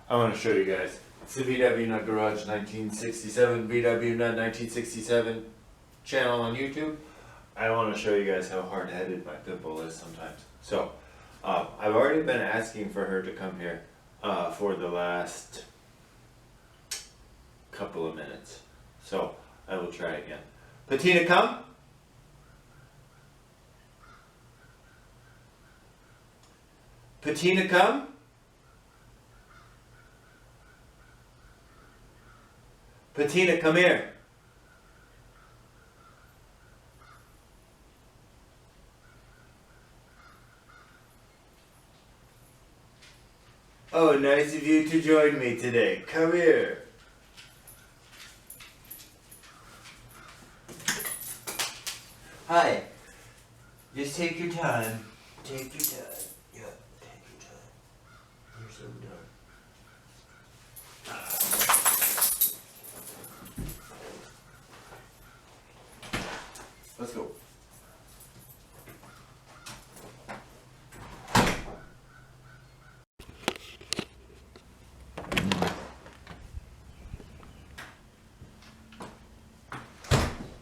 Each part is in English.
I want to show you guys. It's the vwnut garage 1967, vwnut 1967 channel on YouTube. I want to show you guys how hard-headed my pit bull is sometimes. So, I've already been asking for her to come here for the last couple of minutes. So, I will try again. Patina, come! Patina, come! Patina, come here. Oh, nice of you to join me today. Come here. Hi. Just take your time. Take your time. Yeah, take your time. You're so dark. Let's go.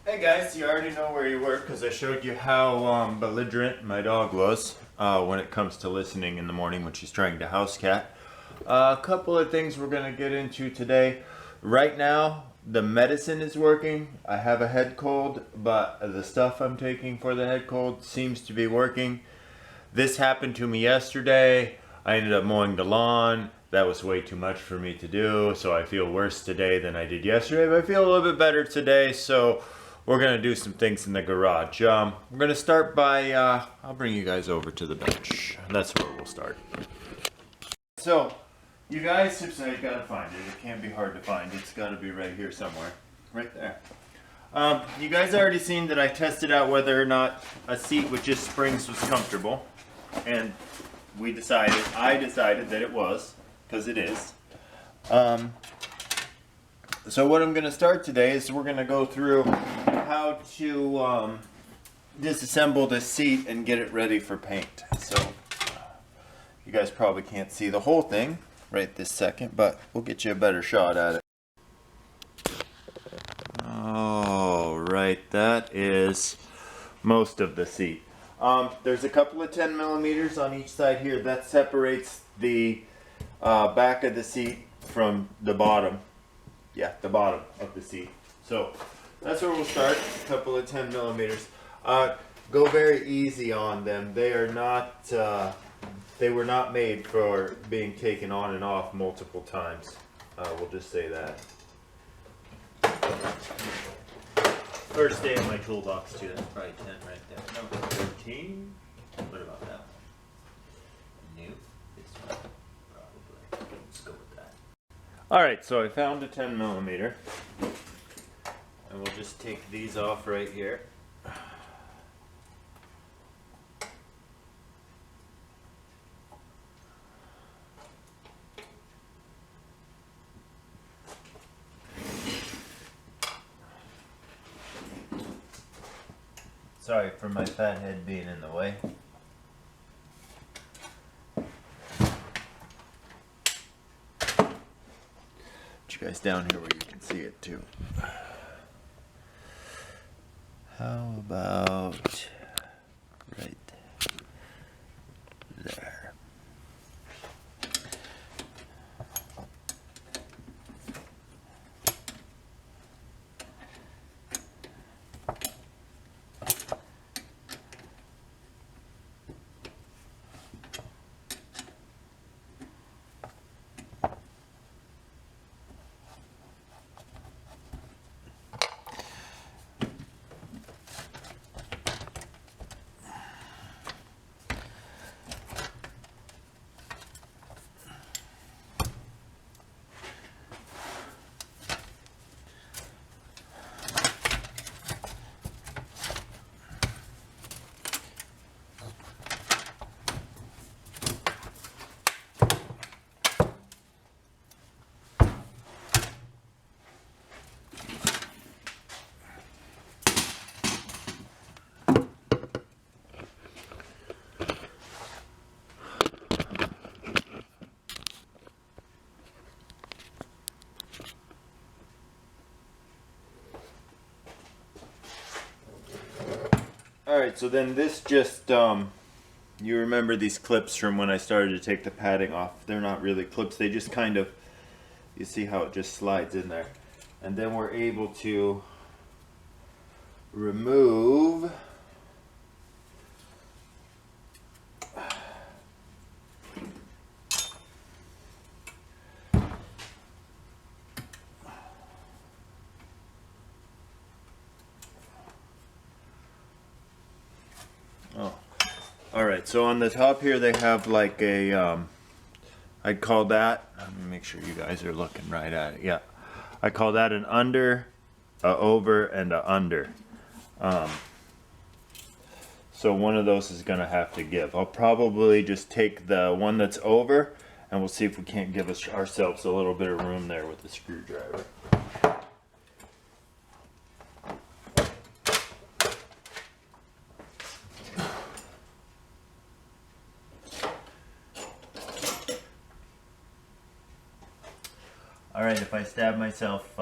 Hey guys, you already know where you were because I showed you how belligerent my dog was when it comes to listening in the morning when she's trying to house cat. A couple of things we're going to get into today. Right now, the medicine is working. I have a head cold, but the stuff I'm taking for the head cold seems to be working. This happened to me yesterday. I ended up mowing the lawn. That was way too much for me to do, so I feel worse today than I did yesterday, but I feel a little bit better today, so we're going to do some things in the garage. We're going to start by, I'll bring you guys over to the bench. That's where we'll start. So, you guys, you gotta find it. It can't be hard to find. It's gotta be right here somewhere. Right there. You guys already seen that I tested out whether or not a seat with just springs was comfortable. And I decided that it was, because it is. So what I'm gonna start today is we're gonna go through how to disassemble this seat and get it ready for paint. So, you guys probably can't see the whole thing right this second, but we'll get you a better shot at it. Oh, right, that is most of the seat. There's a couple of 10 millimeters on each side here. That separates the back of the seat from the bottom. Yeah, the bottom of the seat. So that's where we'll start. A couple of 10 millimeters. Go very easy on them. They are not. They were not made for being taken on and off multiple times. We'll just say that. First day in my toolbox too. That's probably 10 right there. No, 13. What about that one? Nope. This one, probably. Let's go with that. All right, so I found a 10 millimeter, and we'll just take these off right here. Sorry for my fat head being in the way. Put you guys down here where you can see it too. How about right there? Alright, so then this just, you remember these clips from when I started to take the padding off. They're not really clips, they just kind of, you see how it just slides in there. And then we're able to remove Alright, so on the top here they have like a, I'd call that, let me make sure you guys are looking right at it, yeah. I call that an under, a over, and a under. So one of those is going to have to give. I'll probably just take the one that's over and we'll see if we can't give ourselves a little bit of room there with the screwdriver. Alright, if I stab myself,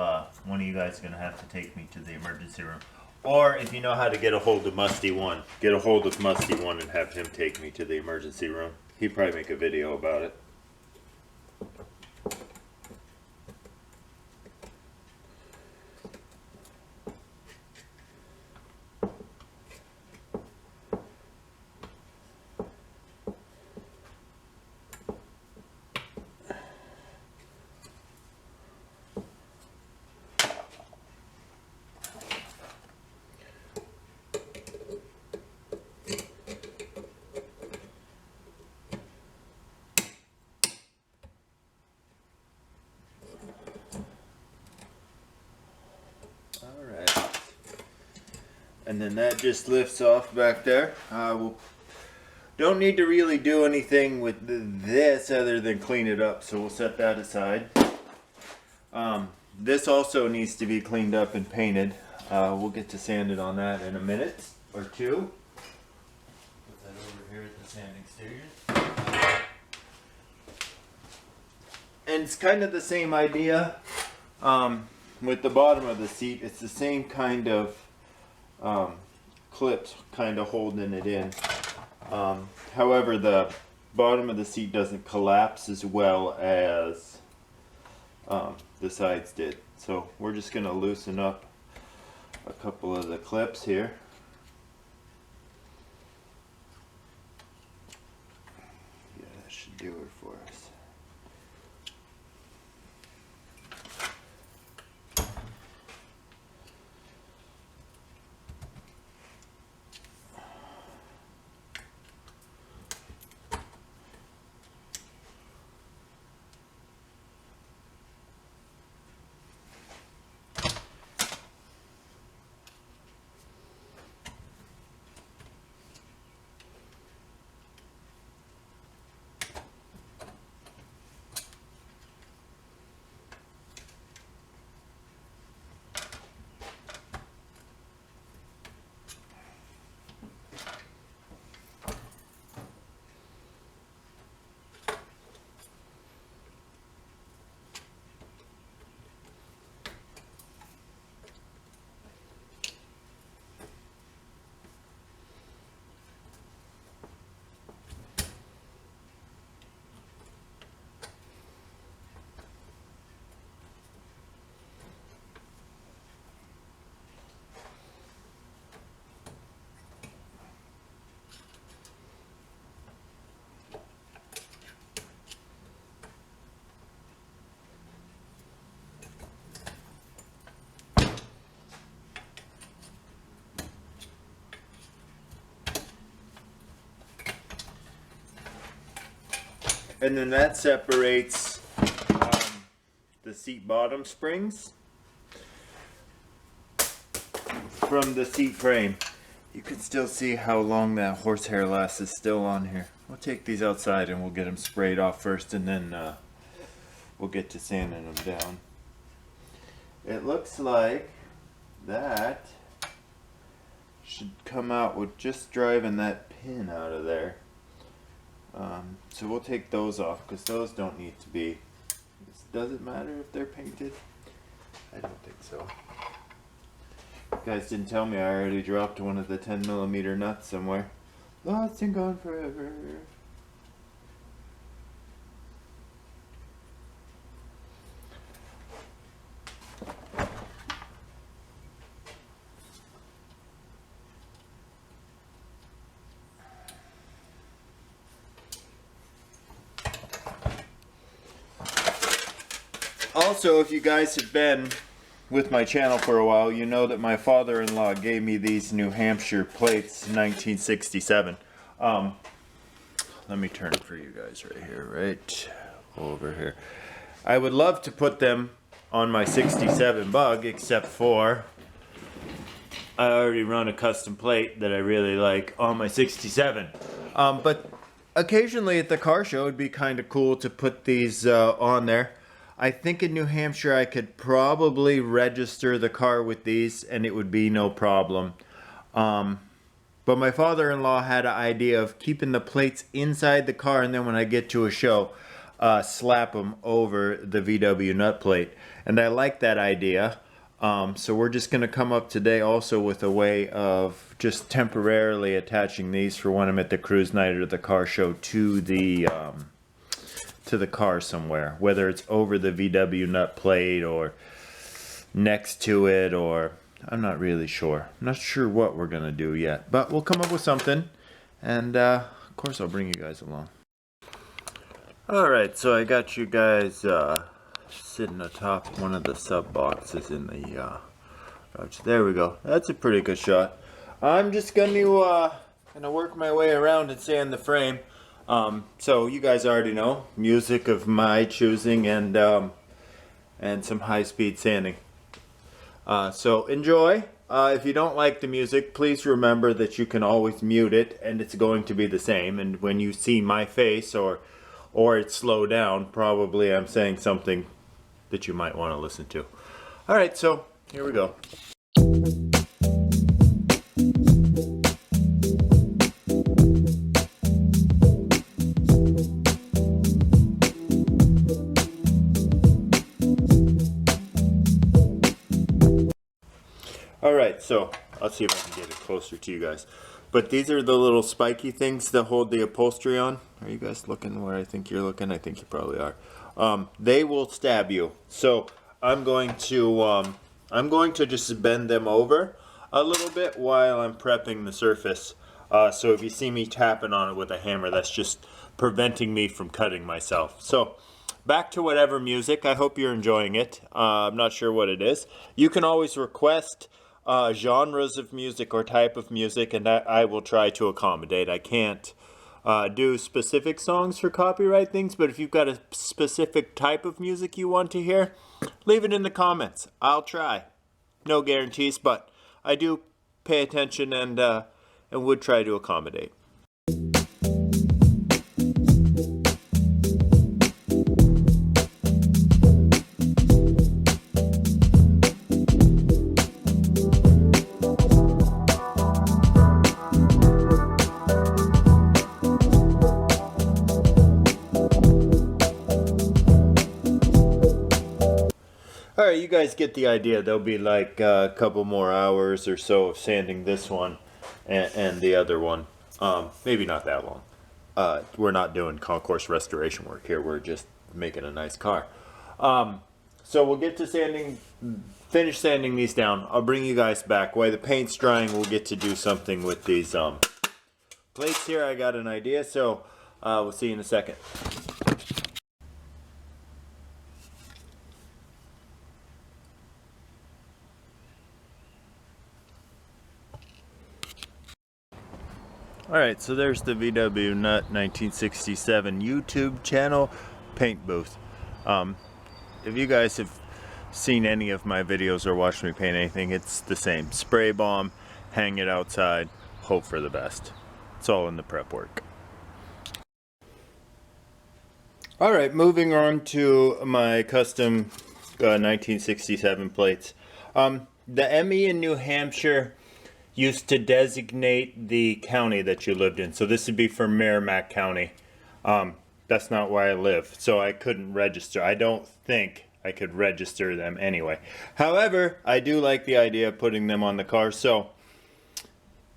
one of you guys is going to have to take me to the emergency room. Or if you know how to get a hold of Musty One, get a hold of Musty One and have him take me to the emergency room. He'd probably make a video about it. And then that just lifts off back there. We don't need to really do anything with this other than clean it up, so we'll set that aside. This also needs to be cleaned up and painted. We'll get to sanding on that in a minute or two. Put that over here at the sanding station. And it's kind of the same idea with the bottom of the seat. It's the same kind of clips kind of holding it in. However, the bottom of the seat doesn't collapse as well as the sides did. So we're just going to loosen up a couple of the clips here. Yeah, that should do it for us. And then that separates the seat bottom springs from the seat frame. You can still see how long that horsehair lasts is still on here. We'll take these outside and we'll get them sprayed off first, and then we'll get to sanding them down. It looks like that should come out with just driving that pin out of there. So we'll take those off because those don't need to be. Does it matter if they're painted? I don't think so. guys didn't tell me I already dropped one of the 10mm nuts somewhere. Lost and gone forever. Also, if you guys have been with my channel for a while, you know that my father-in-law gave me these New Hampshire plates, 1967. Let me turn it for you guys right here, right over here. I would love to put them on my 67 Bug, except for I already run a custom plate that I really like on my 67. But occasionally at the car show, it'd be kind of cool to put these on there. I think in New Hampshire I could probably register the car with these and it would be no problem. But my father-in-law had an idea of keeping the plates inside the car, and then when I get to a show, slap them over the vwnut plate. And I like that idea. So we're just going to come up today also with a way of just temporarily attaching these for when I'm at the cruise night or the car show to the car somewhere, whether it's over the vwnut plate or next to it, or I'm not really sure. I'm not sure what we're gonna do yet, but we'll come up with something, and of course I'll bring you guys along. Alright, so I got you guys sitting atop one of the sub boxes in the garage. There we go. That's a pretty good shot. I'm just gonna work my way around and sand the frame. So you guys already know, music of my choosing, and some high-speed sanding. So enjoy. If you don't like the music, please remember that you can always mute it, and it's going to be the same. And when you see my face or it's slowed down, probably I'm saying something that you might want to listen to. All right, so here we go. Alright, so I'll see if I can get it closer to you guys. But these are the little spiky things that hold the upholstery on. Are you guys looking where I think you're looking? I think you probably are. They will stab you. So I'm going to just bend them over a little bit while I'm prepping the surface. So if you see me tapping on it with a hammer, that's just preventing me from cutting myself. So back to whatever music. I hope you're enjoying it. I'm not sure what it is. You can always request genres of music or type of music, and I will try to accommodate. I can't do specific songs for copyright things, but if you've got a specific type of music you want to hear, leave it in the comments. I'll try. No guarantees, but I do pay attention and would try to accommodate. Alright, you guys get the idea. There'll be like a couple more hours or so of sanding this one and the other one. Maybe not that long. We're not doing concourse restoration work here. We're just making a nice car. So we'll get to finish sanding these down. I'll bring you guys back. While the paint's drying, we'll get to do something with these plates here. I got an idea, so we'll see you in a second. Alright, so there's the vwnut 1967 YouTube channel paint booth. If you guys have seen any of my videos or watched me paint anything, it's the same. Spray bomb, hang it outside, hope for the best. It's all in the prep work. Alright, moving on to my custom 1967 plates. The ME in New Hampshire used to designate the county that you lived in. So this would be for Merrimack County. That's not where I live, so I couldn't register. I don't think I could register them anyway. However, I do like the idea of putting them on the car. So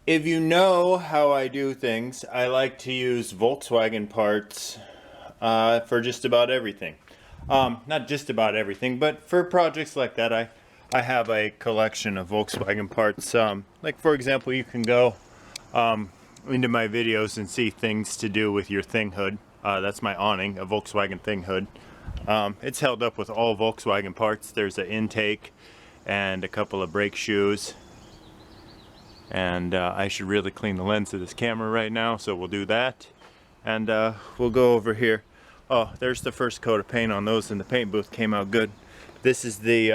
if you know how I do things, I like to use Volkswagen parts for just about everything. Not just about everything, but for projects like that, I have a collection of Volkswagen parts. Like for example, you can go into my videos and see things to do with your thing hood. That's my awning, a Volkswagen thing hood. It's held up with all Volkswagen parts. There's an intake and a couple of brake shoes. And I should really clean the lens of this camera right now, so we'll do that. And we'll go over here. Oh, there's the first coat of paint on those, and the paint booth came out good. This is the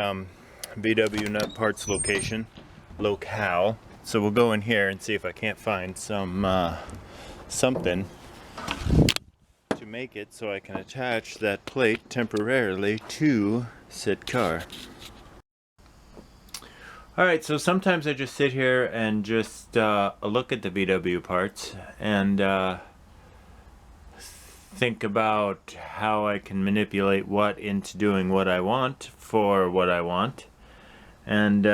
vwnut parts locale. So we'll go in here and see if I can't find some something to make it so I can attach that plate temporarily to said car. Alright, so sometimes I just sit here and just look at the VW parts and think about how I can manipulate what into doing what I want for what I want. And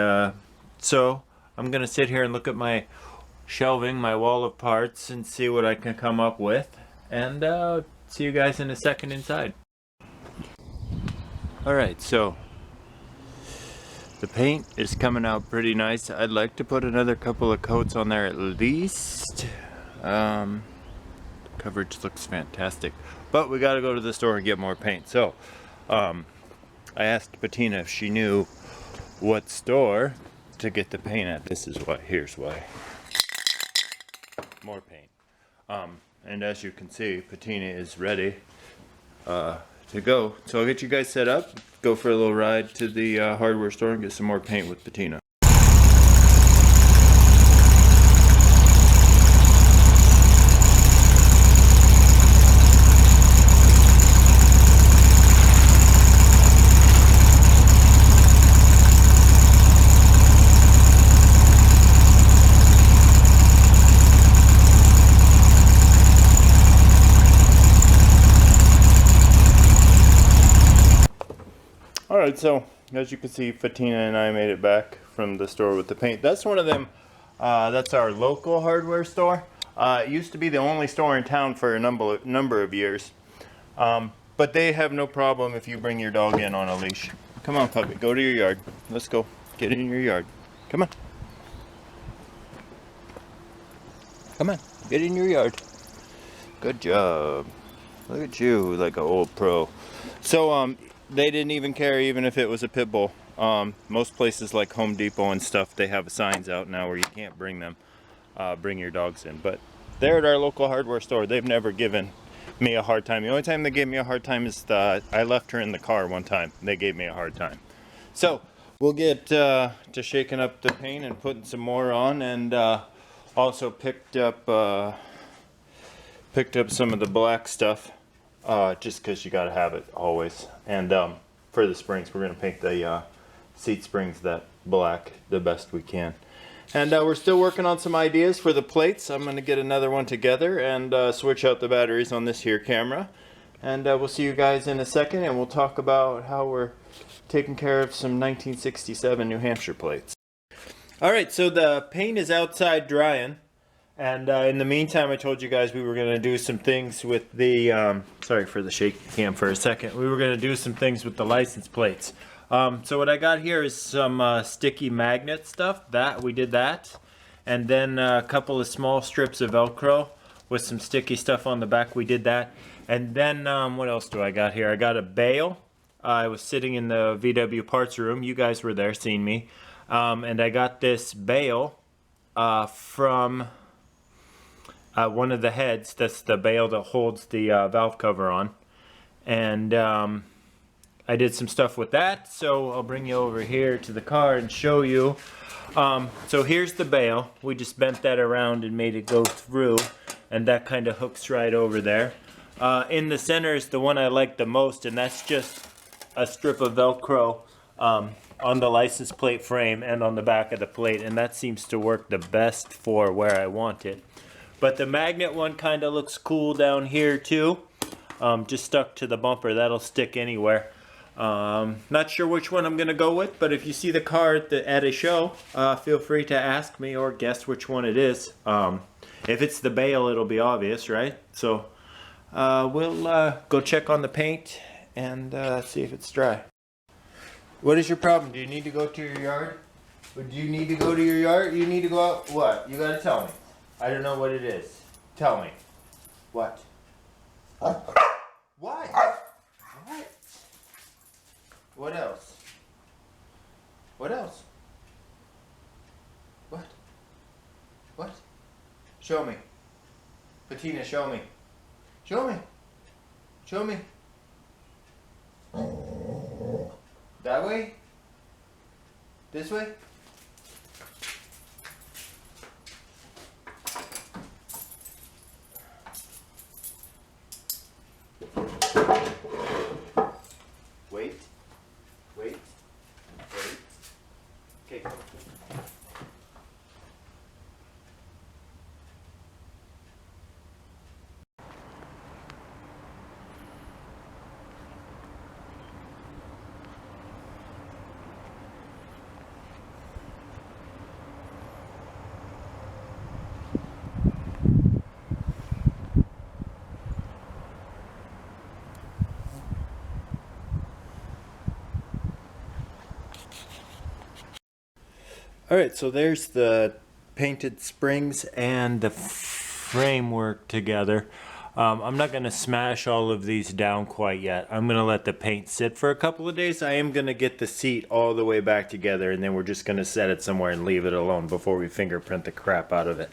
so I'm going to sit here and look at my shelving, my wall of parts, and see what I can come up with. And see you guys in a second inside. Alright, so the paint is coming out pretty nice. I'd like to put another couple of coats on there at least. Coverage looks fantastic. But we gotta go to the store and get more paint. So, I asked Bettina if she knew what store to get the paint at. This is why, here's why. More paint. And as you can see, Bettina is ready to go. So I'll get you guys set up, go for a little ride to the hardware store and get some more paint with Bettina. Alright, so as you can see, Bettina and I made it back from the store with the paint. That's one of them, that's our local hardware store. It used to be the only store in town for a number of years. But they have no problem if you bring your dog in on a leash. Come on, puppy, go to your yard. Let's go. Get in your yard. Come on. Come on, get in your yard. Good job. Look at you, like an old pro. So, they didn't even care even if it was a pit bull. Most places like Home Depot and stuff, they have signs out now where you can't bring your dogs in. But they're at our local hardware store. They've never given me a hard time. The only time they gave me a hard time is I left her in the car one time. They gave me a hard time. So we'll get to shaking up the paint and putting some more on, and also picked up some of the black stuff. Just because you gotta have it always. And for the springs, we're gonna paint the seat springs that black the best we can. And we're still working on some ideas for the plates. I'm gonna get another one together and switch out the batteries on this here camera. And we'll see you guys in a second, and we'll talk about how we're taking care of some 1967 New Hampshire plates. Alright, so the paint is outside drying. And in the meantime, I told you guys we were going to do some things with the, sorry for the shaky cam for a second. We were going to do some things with the license plates. So what I got here is some sticky magnet stuff. We did that. And then a couple of small strips of Velcro with some sticky stuff on the back. We did that. And then what else do I got here? I got a bale. I was sitting in the VW parts room. You guys were there seeing me. And I got this bale from one of the heads. That's the bale that holds the valve cover on. And I did some stuff with that, so I'll bring you over here to the car and show you. So here's the bale. We just bent that around and made it go through, and that kind of hooks right over there. In the center is the one I like the most, and that's just a strip of Velcro on the license plate frame and on the back of the plate, and that seems to work the best for where I want it. But the magnet one kind of looks cool down here too. Just stuck to the bumper. That'll stick anywhere. Not sure which one I'm gonna go with, but if you see the car at a show, feel free to ask me or guess which one it is. If it's the Bale, it'll be obvious, right? So we'll go check on the paint and see if it's dry. What is your problem? Do you need to go to your yard? Or do you need to go to your yard? You need to go out? What? You gotta tell me. I don't know what it is. Tell me. What? What? What? What else? What else? What? What? Show me. Patina, show me. Show me. Show me. That way? This way? Wait. Wait. Wait. Okay. Alright, so there's the painted springs and the framework together. I'm not going to smash all of these down quite yet. I'm going to let the paint sit for a couple of days. I am going to get the seat all the way back together, and then we're just going to set it somewhere and leave it alone before we fingerprint the crap out of it.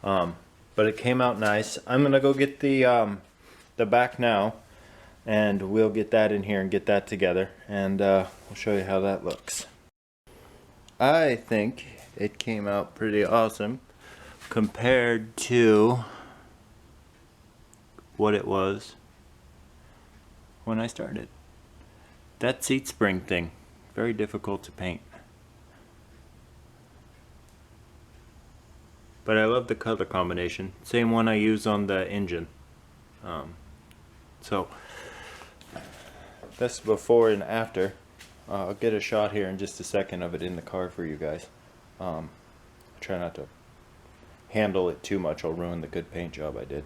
But it came out nice. I'm going to go get the back now, and we'll get that in here and get that together, and we'll show you how that looks. I think it came out pretty awesome compared to what it was when I started. That seat spring thing, very difficult to paint. But I love the color combination. Same one I use on the engine. So that's before and after. I'll get a shot here in just a second of it in the car for you guys. Try not to handle it too much. I'll ruin the good paint job I did.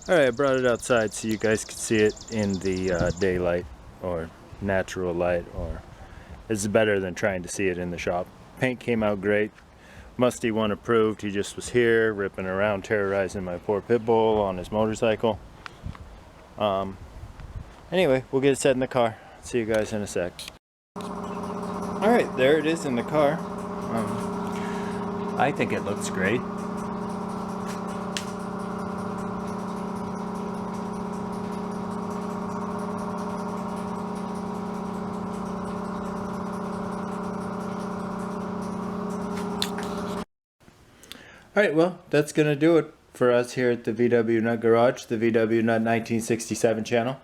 Alright, I brought it outside so you guys could see it in the daylight or natural light, or it's better than trying to see it in the shop. Paint came out great. Musty one approved. He just was here ripping around terrorizing my poor pit bull on his motorcycle. Anyway, we'll get it set in the car. See you guys in a sec. Alright, there it is in the car. I think it looks great. Alright, well, that's going to do it for us here at the vwnut Garage, the vwnut 1967 channel.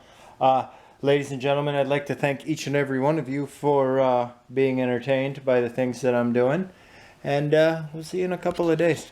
Ladies and gentlemen, I'd like to thank each and every one of you for being entertained by the things that I'm doing. And we'll see you in a couple of days.